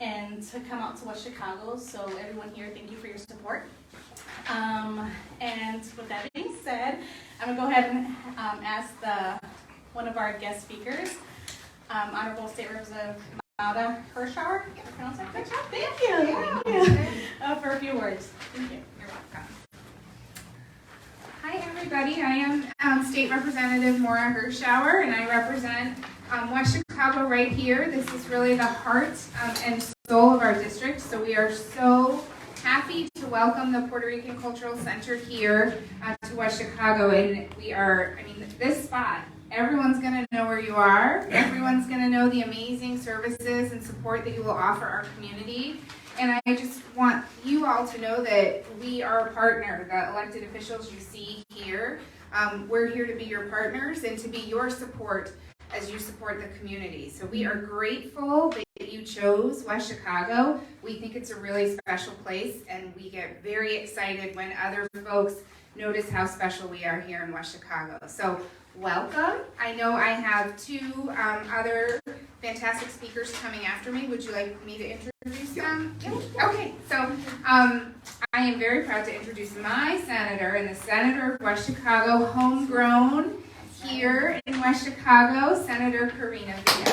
and to come out to West Chicago. So everyone here, thank you for your support. And with that being said, I'm gonna go ahead and ask one of our guest speakers, Honorable State Representative Mauda Hirschauer. Did I pronounce that? Good job. Thank you. For a few words. Thank you. You're welcome. Hi everybody, I am State Representative Maura Hirschauer, and I represent West Chicago right here. This is really the heart and soul of our district, so we are so happy to welcome the Puerto Rican Cultural Center here to West Chicago. And this spot, everyone's going to know where you are. Everyone's going to know the amazing services and support that you will offer our community. And I just want you all to know that we are a partner. The elected officials you see here, we're here to be your partners and to be your support as you support the community. So we are grateful that you chose West Chicago. We think it's a really special place, and we get very excited when other folks notice how special we are here in West Chicago. So welcome. I know I have two other fantastic speakers coming after me. Would you like me to introduce them? Yeah. Okay, so I am very proud to introduce my senator and the senator of West Chicago, homegrown here in West Chicago, Senator Karina Villa.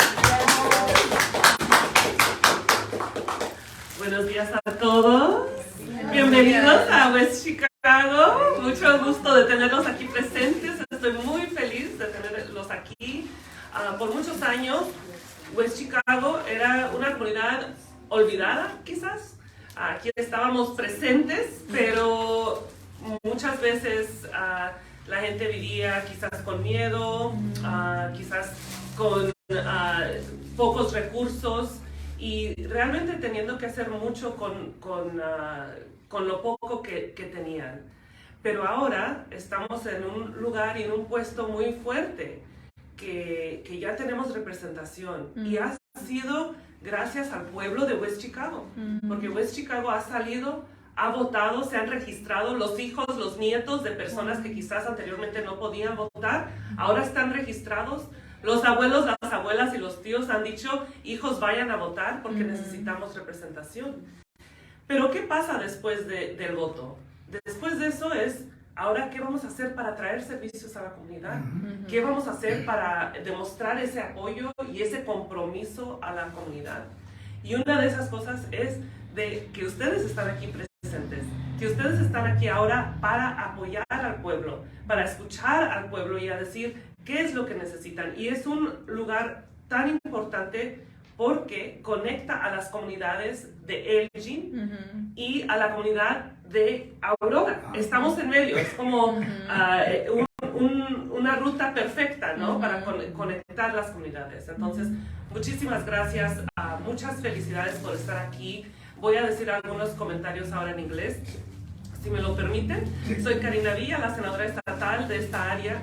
Buenos días a todos. Bienvenidos a West Chicago. Mucho gusto de tenerlos aquí presentes. Estoy muy feliz de tenerlos aquí. Por muchos años, West Chicago era una comunidad olvidada, quizás. Aquí estábamos presentes, pero muchas veces la gente vivía quizás con miedo, quizás con pocos recursos y realmente teniendo que hacer mucho con lo poco que tenían. Pero ahora estamos en un lugar y en un puesto muy fuerte que ya tenemos representación y ha sido gracias al pueblo de West Chicago, porque West Chicago ha salido, ha votado, se han registrado los hijos, los nietos de personas que quizás anteriormente no podían votar, ahora están registrados. Los abuelos, las abuelas y los tíos han dicho, hijos, vayan a votar porque necesitamos representación. Pero ¿qué pasa después del voto? Después de eso es, ahora, ¿qué vamos a hacer para traer servicios a la comunidad? ¿Qué vamos a hacer para demostrar ese apoyo y ese compromiso a la comunidad? Y una de esas cosas es de que ustedes están aquí presentes, que ustedes están aquí ahora para apoyar al pueblo, para escuchar al pueblo y a decir qué es lo que necesitan. Y es un lugar tan importante porque conecta a las comunidades de Elgin y a la comunidad de Aurora. Estamos en medio, es como una ruta perfecta, ¿no? Para conectar las comunidades. Entonces, muchísimas gracias, muchas felicidades por estar aquí. Voy a decir algunos comentarios ahora en inglés, si me lo permiten. Soy Karina Villa, la senadora estatal de esta área.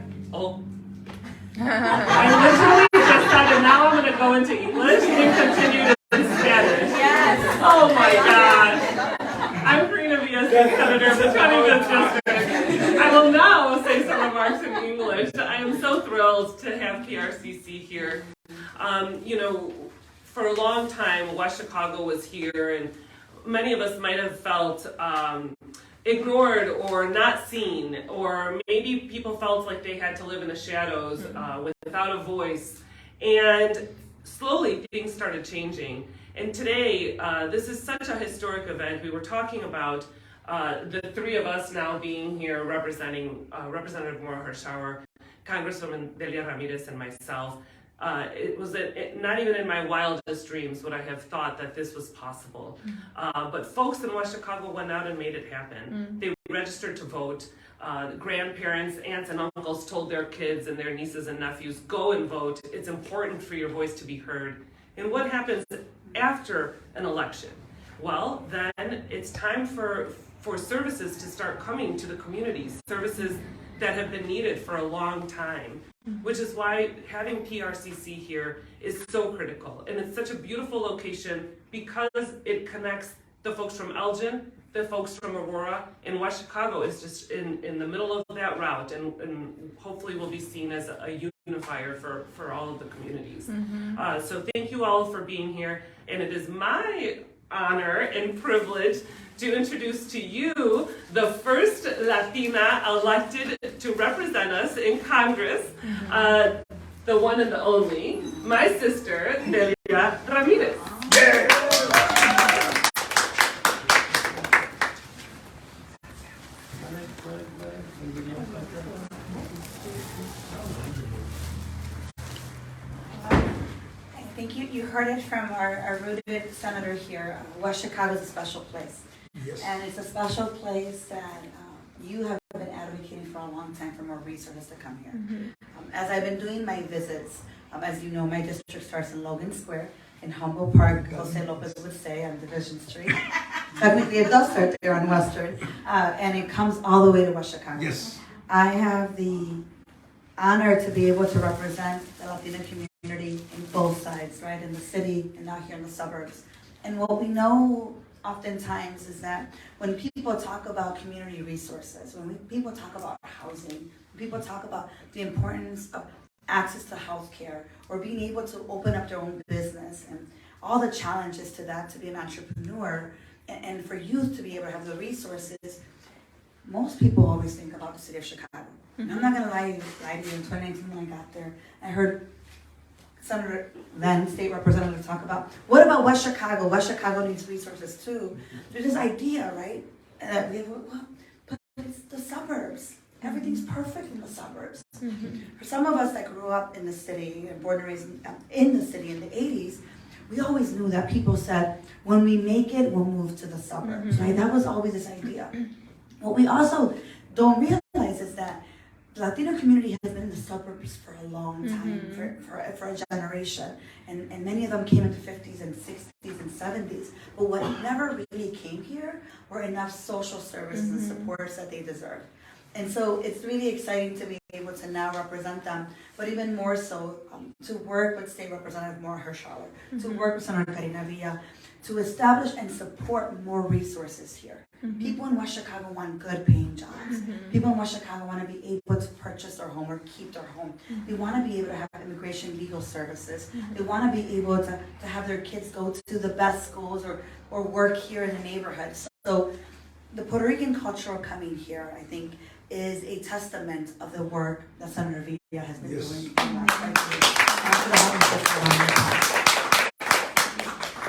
I literally just started, now I'm going to go into English and continue in Spanish. Yes. Oh my God. I'm Karina Villa, State Senator of the 25th District. I will now say some remarks in English. I am so thrilled to have PRCC here. You know, for a long time, West Chicago was here, and many of us might have felt ignored or not seen, or maybe people felt like they had to live in the shadows without a voice. And slowly things started changing. And today, this is such a historic event. We were talking about the three of us now being here representing Representative Maura Hirschauer, Congresswoman Delia Ramirez, and myself. It was not even in my wildest dreams would I have thought that this was possible. But folks in West Chicago went out and made it happen. They registered to vote. Grandparents, aunts, and uncles told their kids and their nieces and nephews, go and vote. It's important for your voice to be heard. And what happens after an election? Well, then it's time for services to start coming to the communities, services that have been needed for a long time, which is why having PRCC here is so critical. And it's such a beautiful location because it connects the folks from Elgin, the folks from Aurora, and West Chicago is just in the middle of that route, and hopefully will be seen as a unifier for all of the communities. So thank you all for being here, and it is my honor and privilege to introduce to you the first Latina elected to represent us in Congress, the one and the only, my sister, Delia Ramirez. Thank you. You heard it from our rooted senator here. West Chicago is a special place. Yes. And it's a special place that you have been advocating for a long time for more resources to come here. As I've been doing my visits, as you know, my district starts in Logan Square, in Humboldt Park, Jose Lopez would say, on Division Street. Technically, it does start there on Western, and it comes all the way to West Chicago. Yes. I have the honor to be able to represent the Latino community in both sides, right, in the city and out here in the suburbs. And what we know oftentimes is that when people talk about community resources, when people talk about housing, when people talk about the importance of access to health care or being able to open up their own business and all the challenges to that, to be an entrepreneur and for youth to be able to have the resources, most people always think about the city of Chicago. And I'm not going to lie to you. In 2019 when I got there, I heard Senator, then State Representative, talk about, what about West Chicago? West Chicago needs resources too. There's this idea, right? We have, well, but it's the suburbs. Everything's perfect in the suburbs. For some of us that grew up in the city and born and raised in the city in the 80s, we always knew that people said, when we make it, we'll move to the suburbs, right? That was always this idea. What we also don't realize is that the Latino community has been in the suburbs for a long time, for a generation. And many of them came in the 50s and 60s and 70s. But what never really came here were enough social services and supports that they deserve. And so it's really exciting to be able to now represent them, but even more so to work with State Representative Maura Hirschauer, to work with Senator Karina Villa, to establish and support more resources here. People in West Chicago want good paying jobs. People in West Chicago want to be able to purchase their home or keep their home. They want to be able to have immigration legal services. They want to be able to have their kids go to the best schools or work here in the neighborhood. So the Puerto Rican culture coming here, I think, is a testament of the work that Senator Villa has been doing in the last 5 years.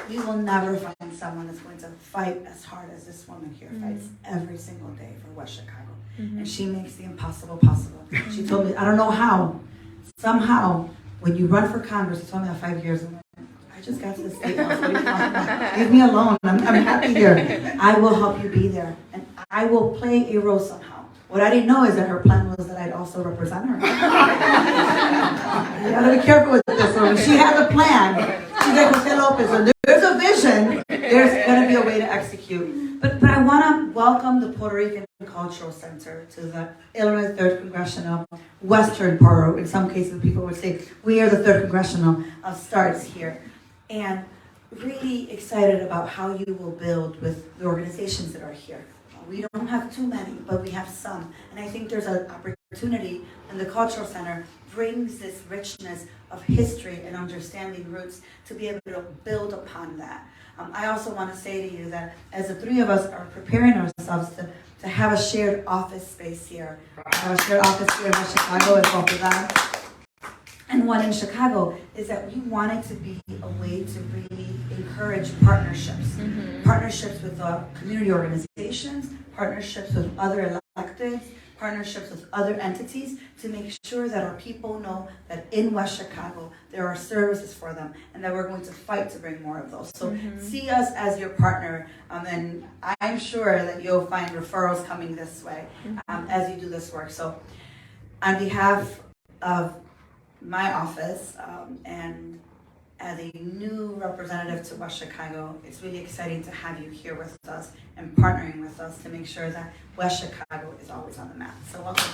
We will never find someone that's going to fight as hard as this woman here fights every single day for West Chicago. And she makes the impossible possible. She told me, I don't know how, somehow, when you run for Congress, she told me that 5 years ago, I just got to the state house. What are you talking about? Leave me alone. I'm happy here. I will help you be there. And I will play a role somehow. What I didn't know is that her plan was that I'd also represent her. You gotta be careful with this one. She has a plan. She's like Jose Lopez. So there's a vision. There's gonna be a way to execute. But I wanna welcome the Puerto Rican Cultural Center to the Illinois 3rd Congressional Western Borough. In some cases, people would say, we are the 3rd Congressional starts here. And really excited about how you will build with the organizations that are here. We don't have too many, but we have some. And I think there's an opportunity, and the Cultural Center brings this richness of history and understanding roots to be able to build upon that. I also want to say to you that as the three of us are preparing ourselves to have a shared office space here, a shared office here in West Chicago as well for that, and one in Chicago, is that we wanted to be a way to really encourage partnerships. Partnerships with community organizations, partnerships with other electeds, partnerships with other entities to make sure that our people know that in West Chicago there are services for them and that we're going to fight to bring more of those. So see us as your partner, and I'm sure that you'll find referrals coming this way as you do this work. So on behalf of my office and as a new representative to West Chicago, it's really exciting to have you here with us and partnering with us to make sure that West Chicago is always on the map. So welcome.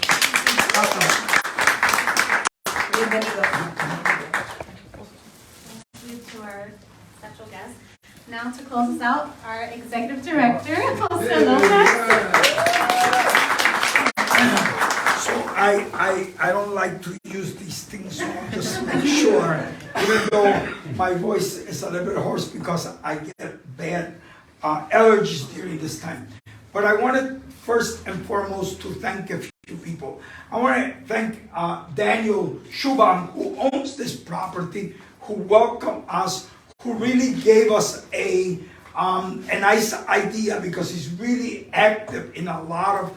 Thank you to our special guest. Now to close us out, our Executive Director, Jose Lopez. So I don't like to use the these things, so I'll just make sure, even though my voice is a little bit hoarse because I get bad allergies during this time. But I wanted first and foremost to thank a few people. I want to thank Daniel Shubham, who owns this property, who welcomed us, who really gave us a nice idea, because he's really active in a lot of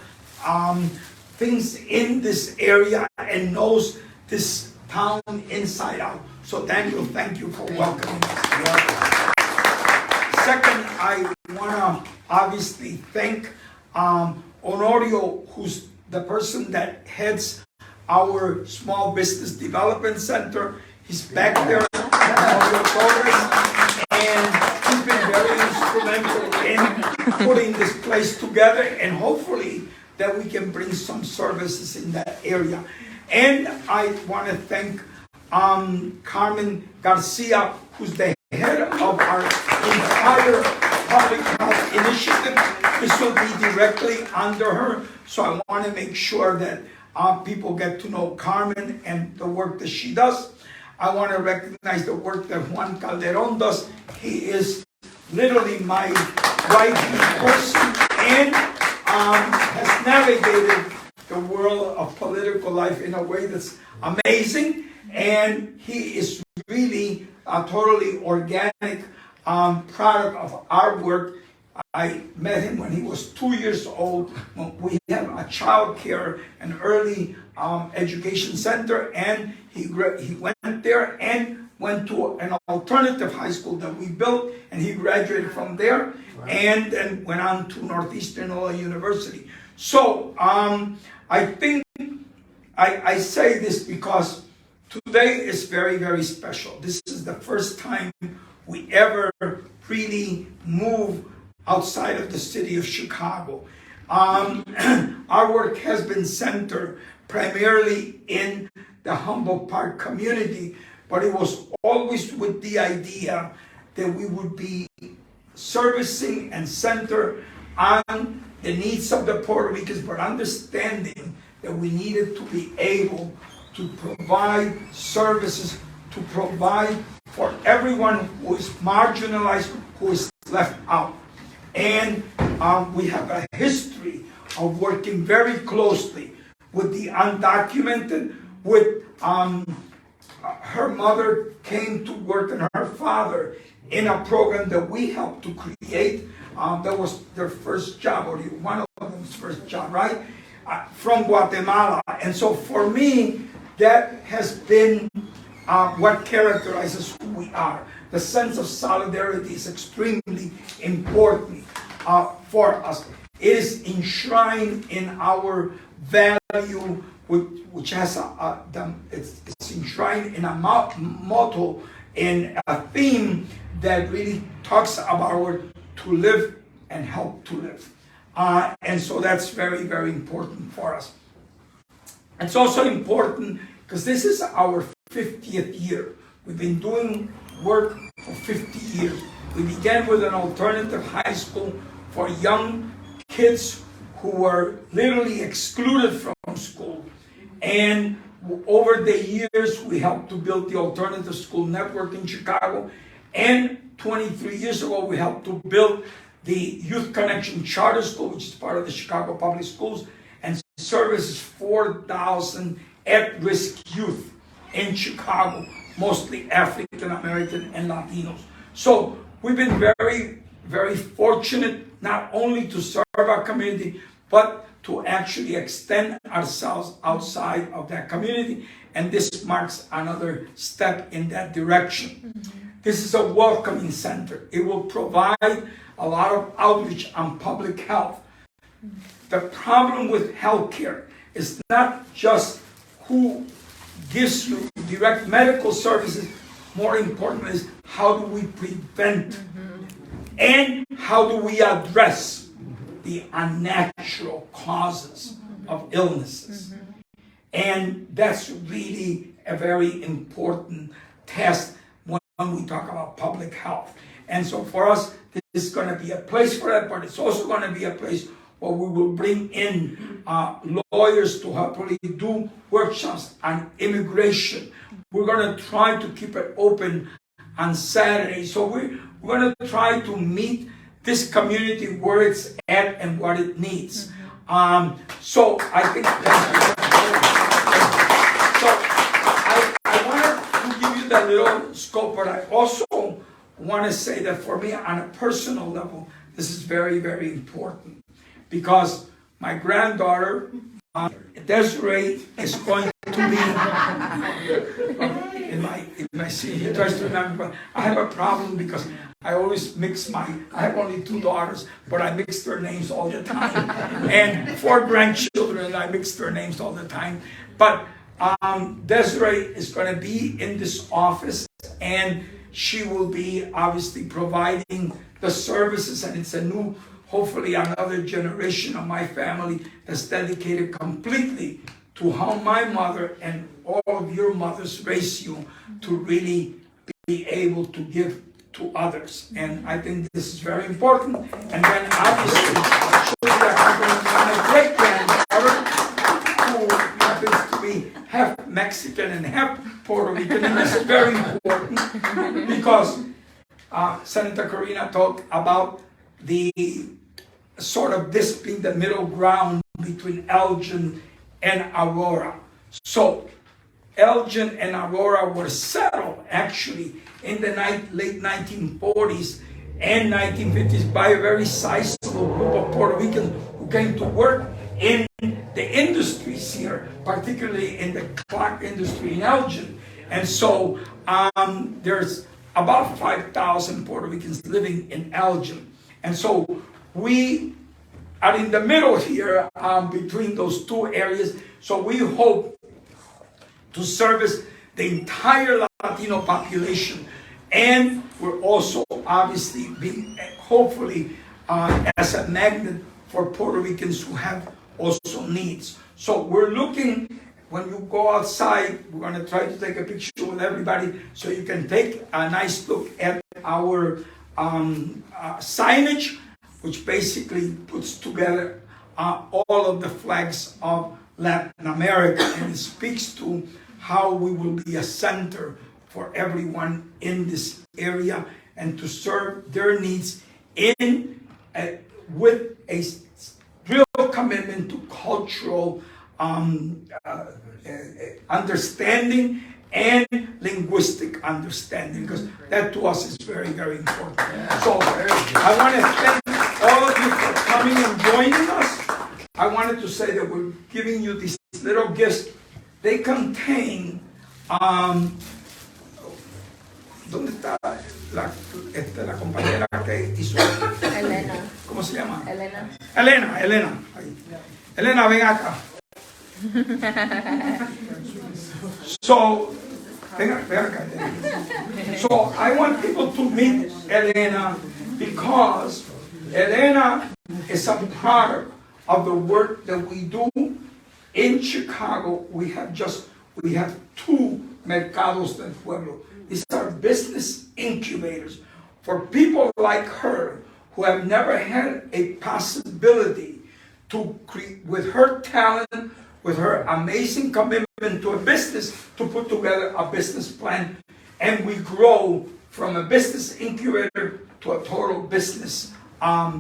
things in this area and knows this town inside out. So Daniel, thank you for welcoming us. Second, I want to obviously thank Honorio, who's the person that heads our Small Business Development Center. He's back there, Honorio Torres, and he's been very instrumental in putting this place together, and hopefully that we can bring some services in that area. And I want to thank Carmen Garcia, who's the head of our entire public health initiative. This will be directly under her, so I want to make sure that people get to know Carmen and the work that she does. I want to recognize the work that Juan Calderon does. He is literally my right-hand person and has navigated the world of political life in a way that's amazing. And he is really a totally organic product of our work. I met him when he was 2 years old. We have a child care and early education center, and he went there and went to an alternative high school that we built, and he graduated from there, and then went on to Northeastern Iowa University. So I think I say this because today is very, very special. This is the first time we ever really move outside of the city of Chicago. Our work has been centered primarily in the Humboldt Park community, but it was always with the idea that we would be servicing and centered on the needs of the Puerto Ricans, but understanding that we needed to be able to provide services, to provide for everyone who is marginalized, who is left out. And we have a history of working very closely with the undocumented, with her mother came to work and her father in a program that we helped to create. That was their first job, or one of them's first job, right? From Guatemala. And so for me, that has been what characterizes who we are. The sense of solidarity is extremely important for us. It is enshrined in our value, which has it's enshrined in a motto, in a theme that really talks about to live and help to live. And so that's very, very important for us. It's also important because this is our 50th year. We've been doing work for 50 years. We began with an alternative high school for young kids who were literally excluded from school. And over the years, we helped to build the alternative school network in Chicago. And 23 years ago, we helped to build the Youth Connection Charter School, which is part of the Chicago Public Schools, and services 4,000 at-risk youth in Chicago, mostly African American and Latinos. So we've been very, very fortunate not only to serve our community, but to actually extend ourselves outside of that community. And this marks another step in that direction. This is a welcoming center. It will provide a lot of outreach on public health. The problem with healthcare is not just who gives you direct medical services. More important is how do we prevent and how do we address the unnatural causes of illnesses. And that's really a very important task when we talk about public health. And so for us, this is going to be a place for that, but it's also going to be a place but we will bring in lawyers to hopefully do workshops on immigration. We're going to try to keep it open on Saturday. So we're going to try to meet this community where it's at and what it needs. So I think I wanted to give you that little scope, but I also want to say that for me on a personal level, this is very, very important because my granddaughter, Desiree, is going to be in my scene. He tries to remember, but I have a problem because I always mix I have only 2 daughters, but I mix their names all the time. And 4 grandchildren, and I mix their names all the time. But Desiree is going to be in this office, and she will be obviously providing the services, and it's a new, hopefully another generation of my family that's dedicated completely to how my mother and all of your mothers raised you to really be able to give to others. And I think this is very important. And then obviously, my great-granddaughter, who happens to be half Mexican and half Puerto Rican, and this is very important because Senator Corina talked about the sort of this being the middle ground between Elgin and Aurora. So Elgin and Aurora were settled actually in the late 1940s and 1950s by a very sizable group of Puerto Ricans who came to work in the industries here, particularly in the clock industry in Elgin. And so there's about 5,000 Puerto Ricans living in Elgin. And so we are in the middle here between those 2 areas. So we hope to service the entire Latino population. And we're also obviously being, hopefully, as a magnet for Puerto Ricans who have also needs. So we're looking, when you go outside, we're going to try to take a picture with everybody so you can take a nice look at our signage, which basically puts together all of the flags of Latin America, and it speaks to how we will be a center for everyone in this area and to serve their needs with a real commitment to cultural understanding and linguistic understanding, because that to us is very, very important. So I want to thank all of you for coming and joining us. I wanted to say that we're giving you these little gifts. They contain, ¿dónde está la compañera que hizo? Elena. ¿Cómo se llama? Elena. Elena. Ahí. Elena, ven acá. So, ven acá. So, I want people to meet Elena because Elena is a product of the work that we do in Chicago. We have 2 Mercados del Pueblo. These are business incubators for people like her who have never had a possibility to create, with her talent, with her amazing commitment to a business, to put together a business plan. And we grow from a business incubator to a total business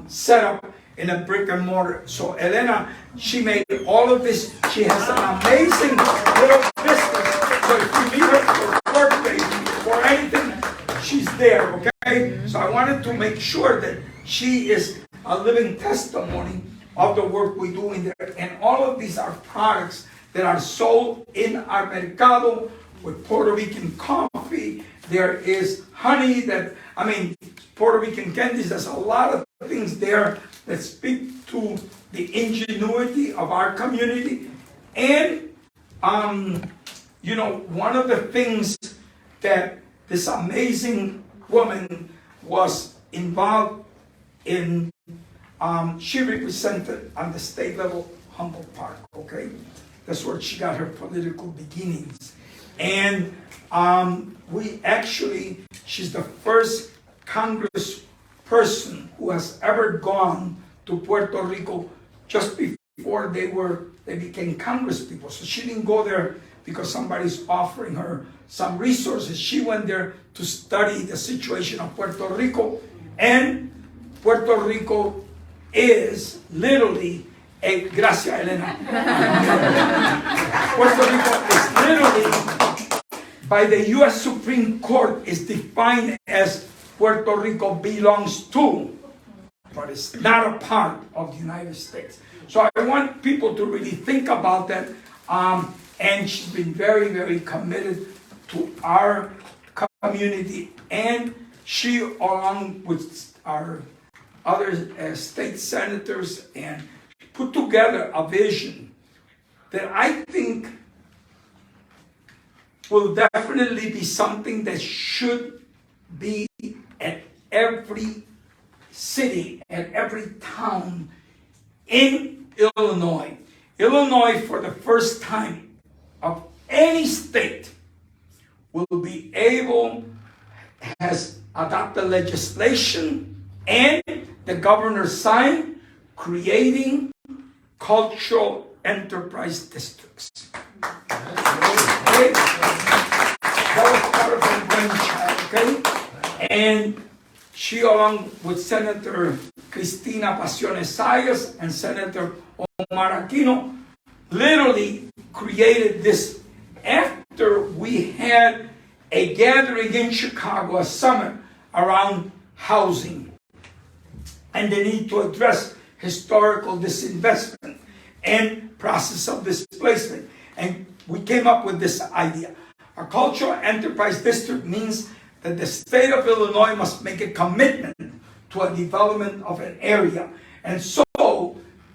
setup in a brick and mortar. So Elena, she made all of this. She has an amazing little business. So if you need her for birthdays or anything, she's there, okay? So I wanted to make sure that she is a living testimony of the work we do in there. And all of these are products that are sold in our mercado with Puerto Rican coffee. There is honey Puerto Rican candies. There's a lot of things there that speak to the ingenuity of our community. And, one of the things that this amazing woman was involved in, she represented on the state level Humboldt Park, okay? That's where she got her political beginnings. And she's the first Congress person who has ever gone to Puerto Rico just before they became Congress people. So she didn't go there because somebody's offering her some resources. She went there to study the situation of Puerto Rico, and Puerto Rico is literally gracias, Elena. Puerto Rico is literally, by the U.S. Supreme Court, is defined as Puerto Rico belongs to, but it's not a part of the United States. So I want people to really think about that. And she's been very, very committed to our community. And she, along with our other state senators, and put together a vision that I think will definitely be something that should be at every city, at every town in Illinois. Illinois, for the first time of any state, will be able, has adopted legislation and the governor signed, creating cultural enterprise districts. Okay? That was part of her brainchild, okay? And she, along with Senator Cristina Pasiones Sayas and Senator Omar Aquino, literally created this after we had a gathering in Chicago, a summit around housing and the need to address historical disinvestment and process of displacement. And we came up with this idea. A cultural enterprise district means that the state of Illinois must make a commitment to a development of an area. And so,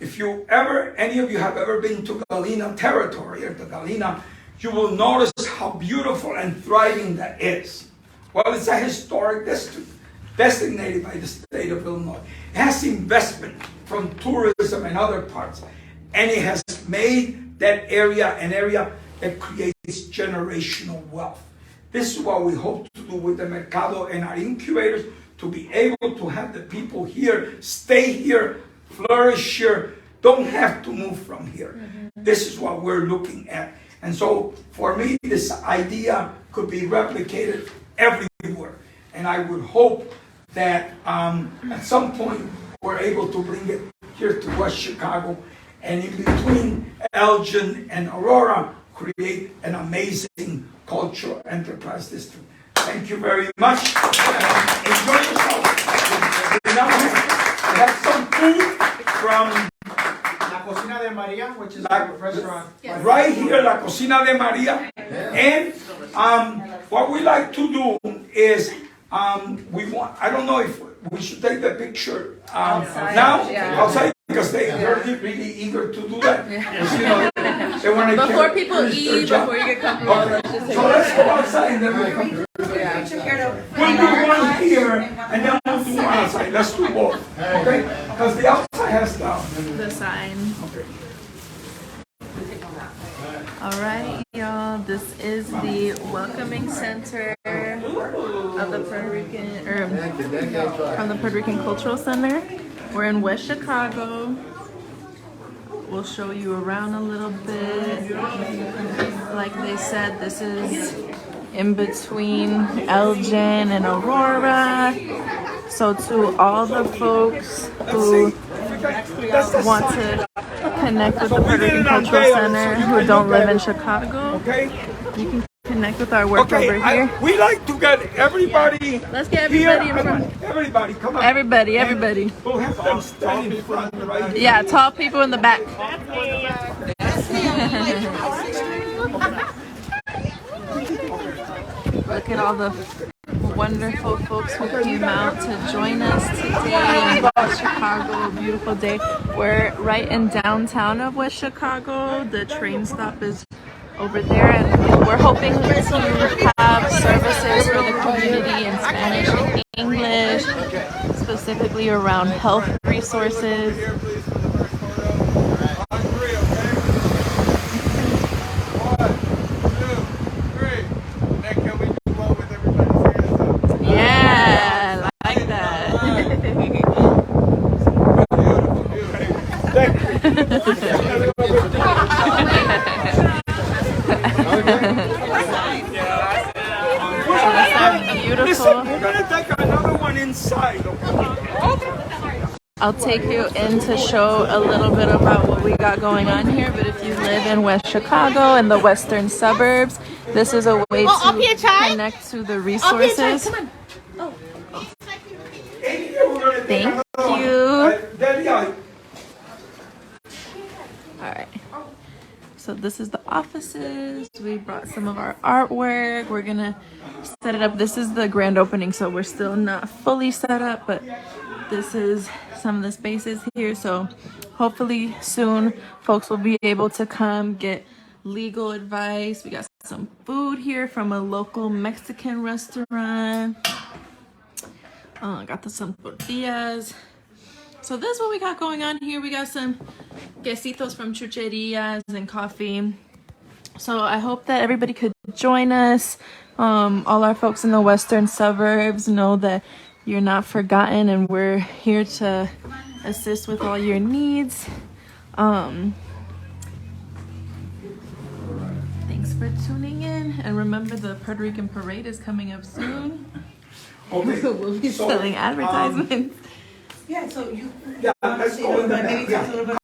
if any of you have ever been to Galena territory, or the Galena, you will notice how beautiful and thriving that is. Well, it's a historic district designated by the state of Illinois. It has investment from tourism and other parts, and it has made that area an area that creates generational wealth. This is what we hope to do with the Mercado and our incubators, to be able to have the people here stay here, flourish here, don't have to move from here. This is what we're looking at. And so for me, this idea could be replicated everywhere. And I would hope that at some point we're able to bring it here to West Chicago, and in between Elgin and Aurora, create an amazing cultural enterprise district. Thank you very much. Enjoy yourself. Now we have some food from La Cocina de Maria, which is a restaurant. right here, La Cocina de Maria. And what we like to do is I don't know if we should take the picture now, outside, because they're really eager to do that. You know, they want to Before people eat, before you get comfortable, Okay. So let's go outside and then we'll come. We'll do one here and then we'll do one outside. Let's do both. Okay? Because the outside has the sign. Okay. All right, y'all. This is the welcoming center of the Puerto Rican, from the Puerto Rican Cultural Center. We're in West Chicago. We'll show you around a little bit. Like they said, this is in between Elgin and Aurora. So to all the folks who want to connect with the Puerto Rican Cultural Center who don't live in Chicago, Okay. you can connect with our work over here. We like to get everybody. Let's get everybody in front. Everybody, come on. Everybody. We'll have them stand in front, right? Yeah, tall people in the back. Look at all the wonderful folks who came out to join us today in West Chicago. Beautiful day. We're right in downtown of West Chicago. The train stop is over there, and we're hoping to have services for the community in Spanish and English, specifically around health resources. Yeah, I like that. I'll take you in to show a little bit about what we got going on here. But if you live in West Chicago and the western suburbs, this is a way to connect to the resources. Thank you. Alright. So this is the offices. We brought some of our artwork. We're gonna set it up. This is the grand opening, so we're still not fully set up, but this is some of the spaces here. So hopefully soon folks will be able to come get legal advice. We got some food here from a local Mexican restaurant. Got some tortillas. So this is what we got going on here. We got some quesitos from chucherias and coffee. So I hope that everybody could join us. All our folks in the western suburbs know that you're not forgotten and we're here to assist with all your needs. Thanks for tuning in. And remember, the Puerto Rican Parade is coming up soon. Okay. We'll be So, selling advertisements. Yeah, so you. Yeah, let's go in the back. Maybe talk a little bit